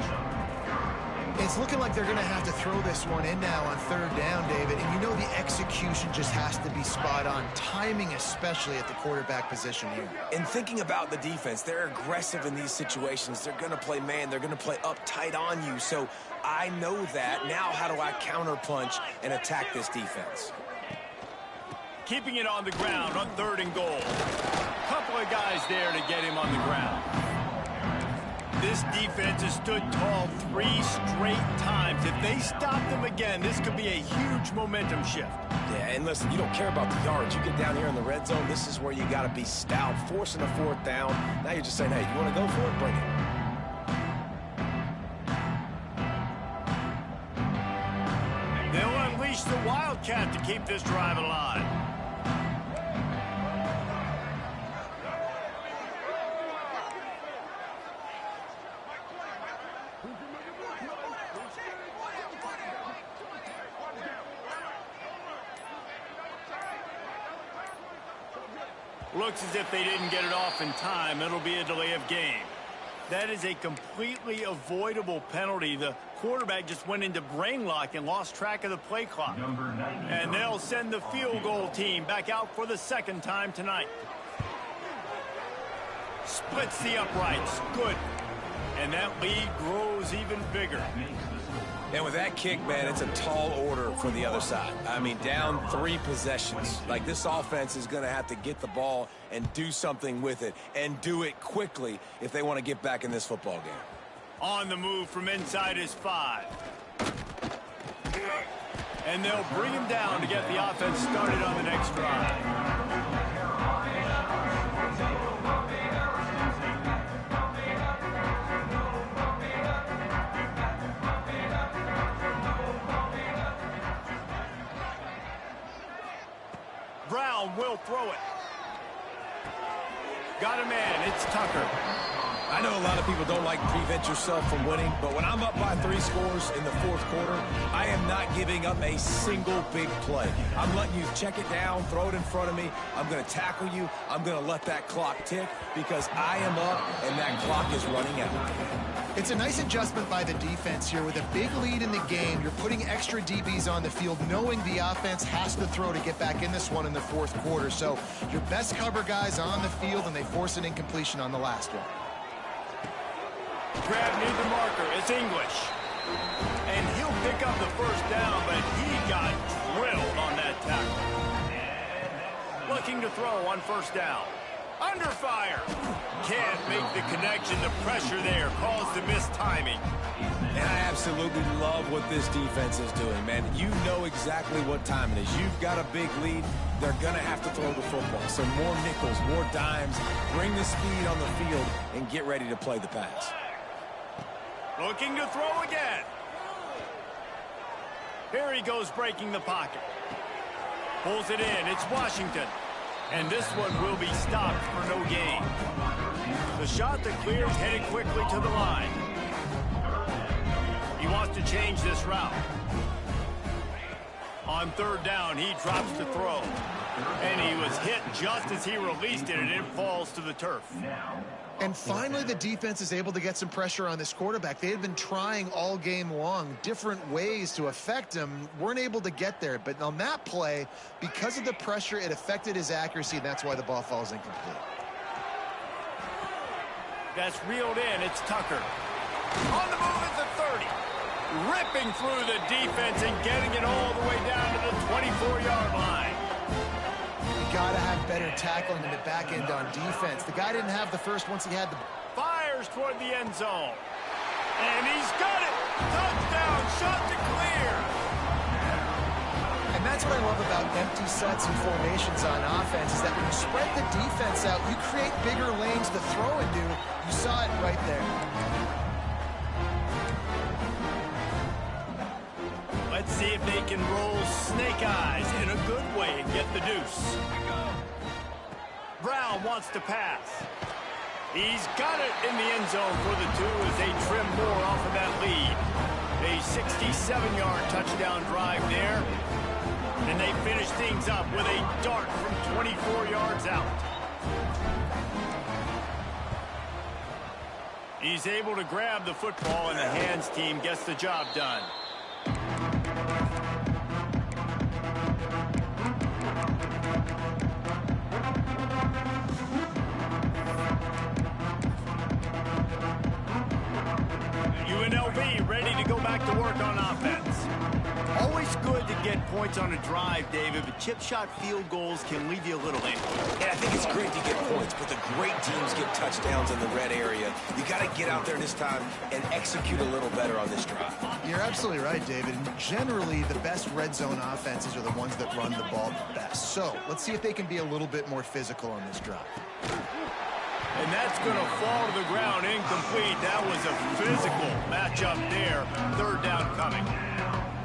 It's looking like they're going to have to throw this one in now on 3rd down, David. And you know the execution just has to be spot on. Timing especially at the quarterback position here. And thinking about the defense, they're aggressive in these situations. They're going to play man. They're going to play up tight on you. So I know that. Now how do I counterpunch and attack this defense? Keeping it on the ground on 3rd and goal. Couple of guys there to get him on the ground. This defense has stood tall 3 straight times. If they stop them again, this could be a huge momentum shift. Yeah, and listen, you don't care about the yards. You get down here in the red zone, this is where you got to be stout, forcing a 4th down. Now you're just saying, hey, you want to go for it? Bring it. They'll unleash the Wildcat to keep this drive alive. Looks as if they didn't get it off in time. It'll be a delay of game. That is a completely avoidable penalty. The quarterback just went into brain lock and lost track of the play clock. And they'll send the field goal team back out for the second time tonight. Splits the uprights. Good. And that lead grows even bigger. And with that kick, man, it's a tall order for the other side. I mean, down 3 possessions. Like, this offense is going to have to get the ball and do something with it, and do it quickly if they want to get back in this football game. On the move from inside his 5. And they'll bring him down to get the offense started on the next drive. Brown will throw it. Got a man. It's Tucker. I know a lot of people don't like to prevent yourself from winning, but when I'm up by 3 scores in the 4th quarter, I am not giving up a single big play. I'm letting you check it down, throw it in front of me. I'm going to tackle you. I'm going to let that clock tick because I am up and that clock is running out. It's a nice adjustment by the defense here. With a big lead in the game, you're putting extra DBs on the field, knowing the offense has to throw to get back in this one in the 4th quarter. So your best cover guys on the field, and they force an incompletion on the last one. Grab near the marker. It's English. And he'll pick up the first down, but he got drilled on that tackle. Looking to throw on first down. Under fire. Can't make the connection. The pressure there caused the missed timing. And I absolutely love what this defense is doing, man. You know exactly what time it is. You've got a big lead. They're going to have to throw the football. So more nickels, more dimes. Bring the speed on the field and get ready to play the pass. Looking to throw again. Here he goes, breaking the pocket. Pulls it in. It's Washington. And this one will be stopped for no gain. The shot that clears headed quickly to the line. He wants to change this route. On 3rd down, he drops to throw. And he was hit just as he released it, and it falls to the turf. And finally, the defense is able to get some pressure on this quarterback. They had been trying all game long different ways to affect him. Weren't able to get there. But on that play, because of the pressure, it affected his accuracy, and that's why the ball falls incomplete. That's reeled in. It's Tucker. On the move at the 30. Ripping through the defense and getting it all the way down to the 24-yard line. Got to have better tackling in the back end on defense. The guy didn't have the first once he had the... Fires toward the end zone. And he's got it. Touchdown. Shot to clear. And that's what I love about empty sets and formations on offense, is that when you spread the defense out, you create bigger lanes to throw into. You saw it right there. Let's see if they can roll snake eyes in a good way and get the deuce. Brown wants to pass. He's got it in the end zone for the 2 as they trim more off of that lead. A 67-yard touchdown drive there. And they finish things up with a dart from 24 yards out. He's able to grab the football, and the hands team gets the job done. UNLV ready to go back to work on offense. Always good to get points on a drive, David, but chip shot field goals can leave you a little empty. Yeah, I think it's great to get points, but the great teams get touchdowns in the red area. You got to get out there this time and execute a little better on this drive. You're absolutely right, David. And generally, the best red zone offenses are the ones that run the ball the best. So let's see if they can be a little bit more physical on this drive. And that's going to fall to the ground incomplete. That was a physical matchup there. 3rd down coming.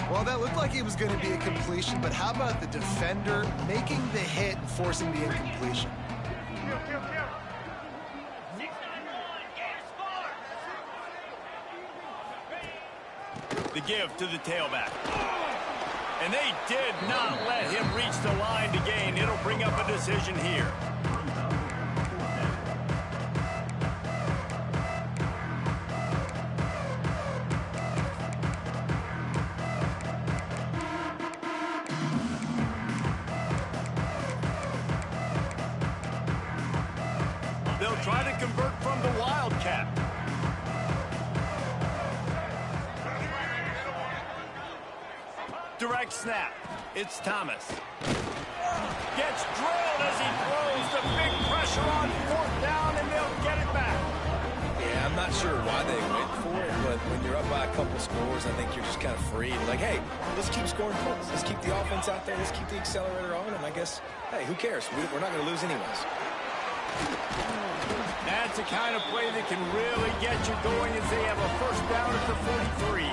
Well, that looked like it was going to be a completion, but how about the defender making the hit and forcing the incompletion? The give to the tailback. And they did not let him reach the line to gain. It'll bring up a decision here. will try to convert from the Wildcat. Direct snap. It's Thomas. Gets drilled as he throws. The big pressure on 4th down, and they'll get it back. Yeah, I'm not sure why they went for it, but when you're up by a couple scores, I think you're just kind of free. Like, hey, let's keep scoring points. Let's keep the offense out there. Let's keep the accelerator on, and I guess, hey, who cares? We're not going to lose anyways. That's the kind of play that can really get you going as they have a 1st down at the 43.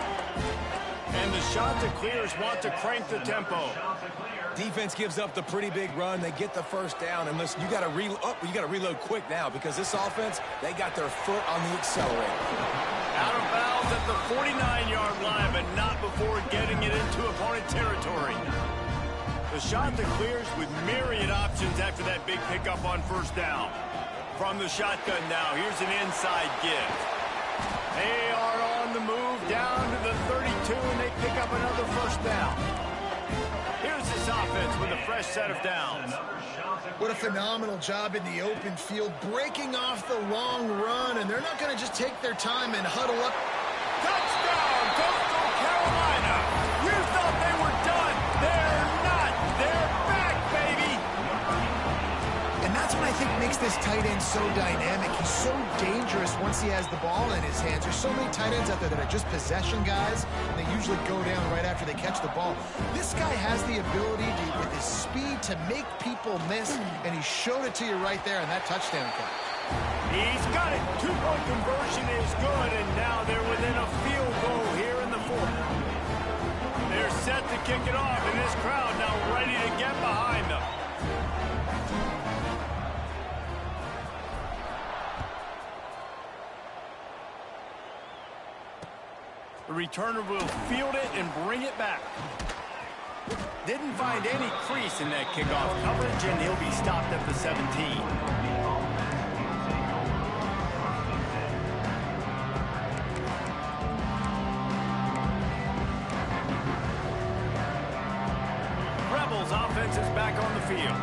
And the Chanticleers want to crank the tempo. Defense gives up the pretty big run. They get the 1st down, and listen, you got to reload quick now because this offense, they got their foot on the accelerator. Out of bounds at the 49-yard line, but not before getting it into opponent territory. The Chanticleers with myriad options after that big pickup on 1st down. From the shotgun now, here's an inside give. They are on the move down to the 32, and they pick up another 1st down. Here's this offense with a fresh set of downs. What a phenomenal job in the open field, breaking off the long run, and they're not going to just take their time and huddle up. Touchdown, Coastal Carolina! You thought they were done. They're not. They're back, baby! And that's what I think makes this tight end so dynamic. He's so dangerous once he has the ball in his hands. There's so many tight ends out there that are just possession guys, and they usually go down right after they catch the ball. This guy has the ability to, with his speed, to make people miss, and he showed it to you right there in that touchdown catch. He's got it. 2-point conversion is good, and now they're within a field goal here in the 4th. They're set to kick it off, and this crowd now ready to get behind them. The returner will field it and bring it back. Didn't find any crease in that kickoff coverage, and he'll be stopped at the 17. Rebels offense is back on the field.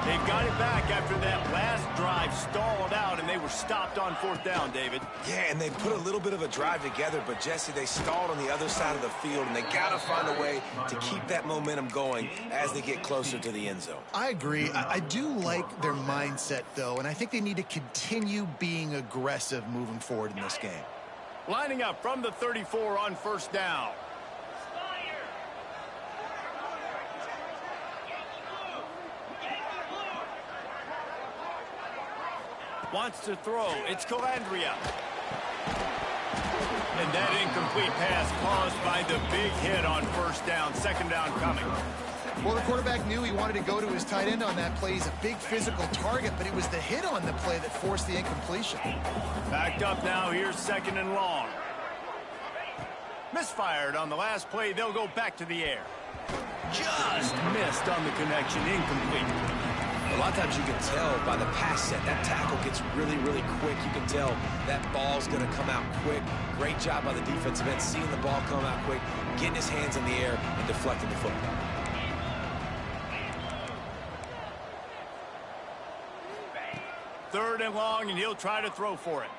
They've got it back after that last drive stalled out, and they were stopped on 4th down, David. Yeah, and they put a little bit of a drive together, but, Jesse, they stalled on the other side of the field, and they got to find a way to keep that momentum going as they get closer to the end zone. I agree. I do like their mindset, though, and I think they need to continue being aggressive moving forward in this game. Lining up from the 34 on 1st down. Wants to throw. It's Calandria. And that incomplete pass caused by the big hit on 1st down. 2nd down coming. Well, the quarterback knew he wanted to go to his tight end on that play. He's a big physical target, but it was the hit on the play that forced the incompletion. Backed up now. Here's 2nd and long. Misfired on the last play. They'll go back to the air. Just missed on the connection. Incomplete. A lot of times you can tell by the pass set, that tackle gets really, really quick. You can tell that ball's going to come out quick. Great job by the defensive end, seeing the ball come out quick, getting his hands in the air, and deflecting the football. Third and long, and he'll try to throw for it.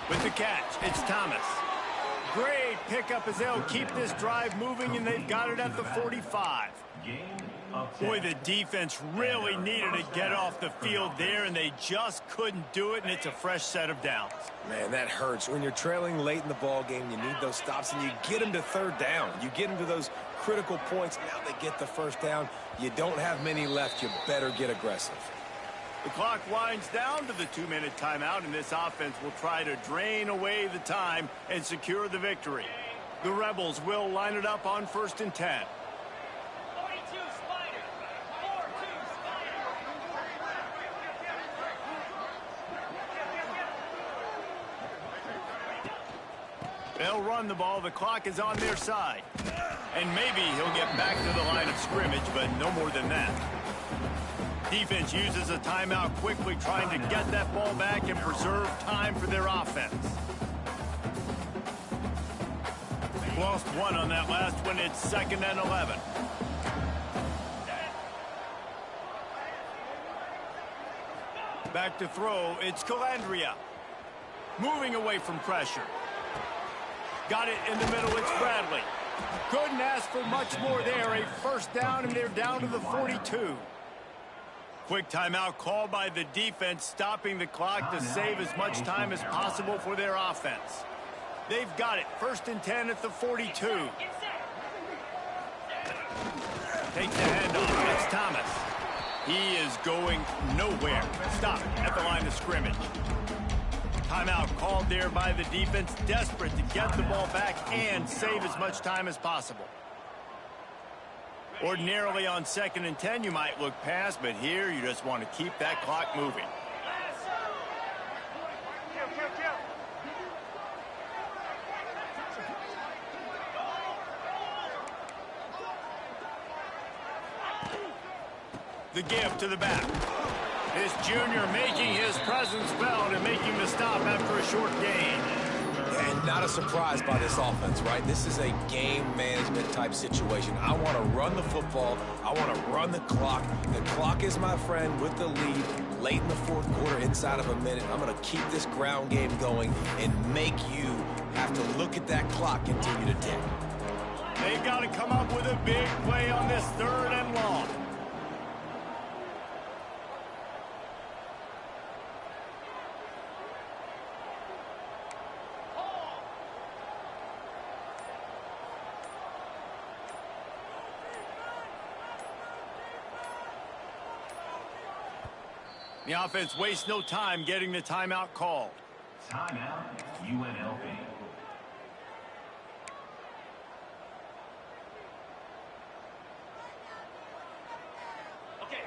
With the catch, it's Thomas. Great pickup as they'll keep this drive moving, and they've got it at the 45. Boy, the defense really needed to get off the field there, and they just couldn't do it, and it's a fresh set of downs. Man, that hurts. When you're trailing late in the ball game, you need those stops, and you get them to 3rd down. You get them to those critical points. Now they get the 1st down. You don't have many left. You better get aggressive. The clock winds down to the 2-minute timeout, and this offense will try to drain away the time and secure the victory. The Rebels will line it up on 1st and 10. They'll run the ball. The clock is on their side. And maybe he'll get back to the line of scrimmage, but no more than that. Defense uses a timeout quickly, trying to get that ball back and preserve time for their offense. Lost one on that last one. It's 2nd and 11. Back to throw, it's Calandria. Moving away from pressure. Got it in the middle, it's Bradley. Couldn't ask for much more there. A first down, and they're down to the 42. Quick timeout called by the defense, stopping the clock to save as much time as possible for their offense. They've got it. 1st and 10 at the 42. Takes the handoff. It's Thomas. He is going nowhere. Stop at the line of scrimmage. Timeout called there by the defense, desperate to get the ball back and save as much time as possible. Ordinarily on 2nd and 10, you might look past, but here you just want to keep that clock moving. The give to the back. This junior making his presence felt and making the stop after a short gain. And not a surprise by this offense, right? This is a game management type situation. I want to run the football. I want to run the clock. The clock is my friend with the lead. Late in the 4th quarter, inside of a minute, I'm going to keep this ground game going and make you have to look at that clock until you're 10. They've got to come up with a big play on this 3rd and long. The offense wastes no time getting the timeout called. Timeout, UNLV.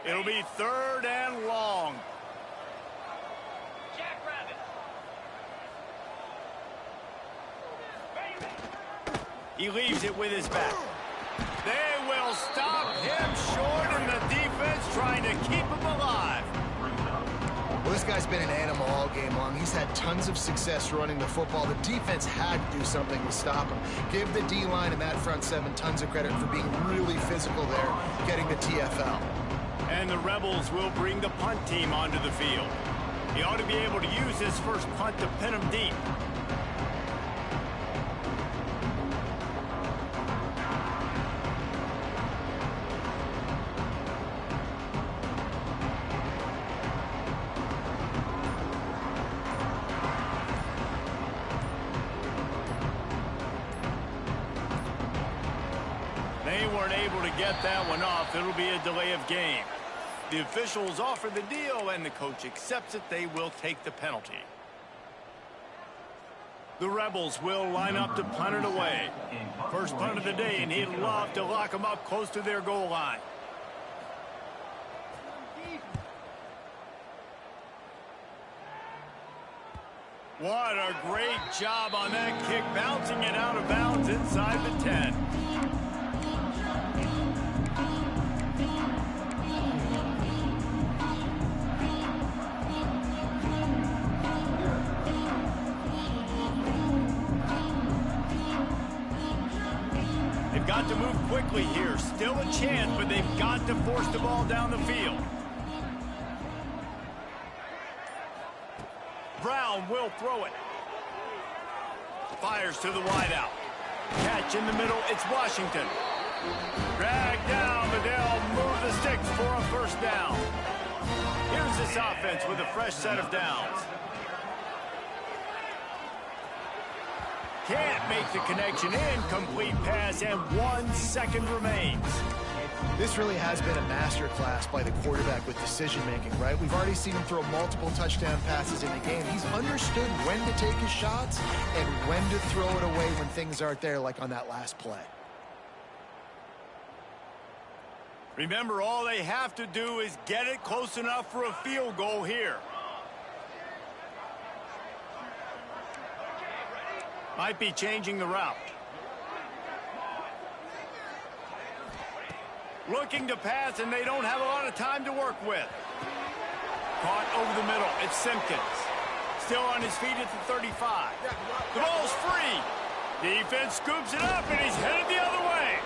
It'll be 3rd and long. He leaves it with his back. They will stop him short, and the defense trying to keep him alive. Well, this guy's been an animal all game long. He's had tons of success running the football. The defense had to do something to stop him. Give the D-line and that front 7 tons of credit for being really physical there, getting the TFL. And the Rebels will bring the punt team onto the field. He ought to be able to use his first punt to pin him deep. They weren't able to get that one off. It'll be a delay of game. The officials offer the deal, and the coach accepts it. They will take the penalty. The Rebels will line up to punt it away. First punt of the day, and he'd love to lock them up close to their goal line. What a great job on that kick, bouncing it out of bounds inside the 10. They've got to move quickly here. Still a chance, but they've got to force the ball down the field. Brown will throw it. Fires to the wideout. Catch in the middle. It's Washington. Drag down, but they'll move the sticks for a first down. Here's this offense with a fresh set of downs. Can't make the connection. Incomplete pass, and 1 second remains. This really has been a masterclass by the quarterback with decision-making, right? We've already seen him throw multiple touchdown passes in the game. He's understood when to take his shots and when to throw it away when things aren't there, like on that last play. Remember, all they have to do is get it close enough for a field goal here. Might be changing the route. Looking to pass, and they don't have a lot of time to work with. Caught over the middle. It's Simpkins. Still on his feet at the 35. The ball's free. Defense scoops it up, and he's headed the other way.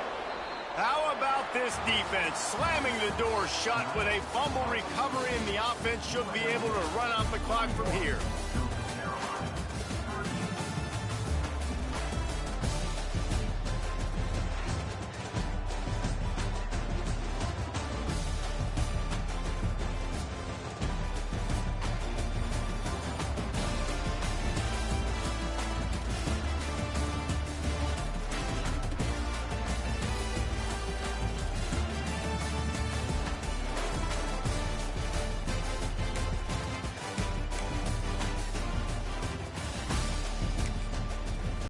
How about this defense slamming the door shut with a fumble recovery, and the offense should be able to run out the clock from here.